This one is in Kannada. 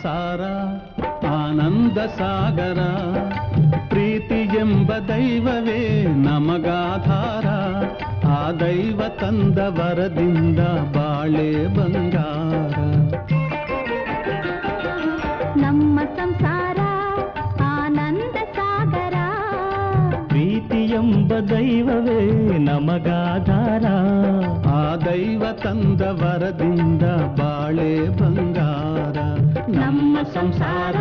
ಸಂಸಾರ ಆನಂದ ಸಾಗರ ಪ್ರೀತಿ ಎಂಬ ದೈವವೇ ನಮಗಾಧಾರ ಆ ದೈವ ತಂದ ವರದಿಂದ ಬಾಳೆ ಬಂಗಾರ ನಮ್ಮ ಸಂಸಾರ ಆನಂದ ಸಾಗರ ಪ್ರೀತಿ ಎಂಬ ದೈವವೇ ನಮಗಾಧಾರ ಆ ದೈವ ತಂದ ವರದಿಂದ ಬಾಳೆ ಬಂಗಾರ ನಮ್ಮ ಸಂಸಾರ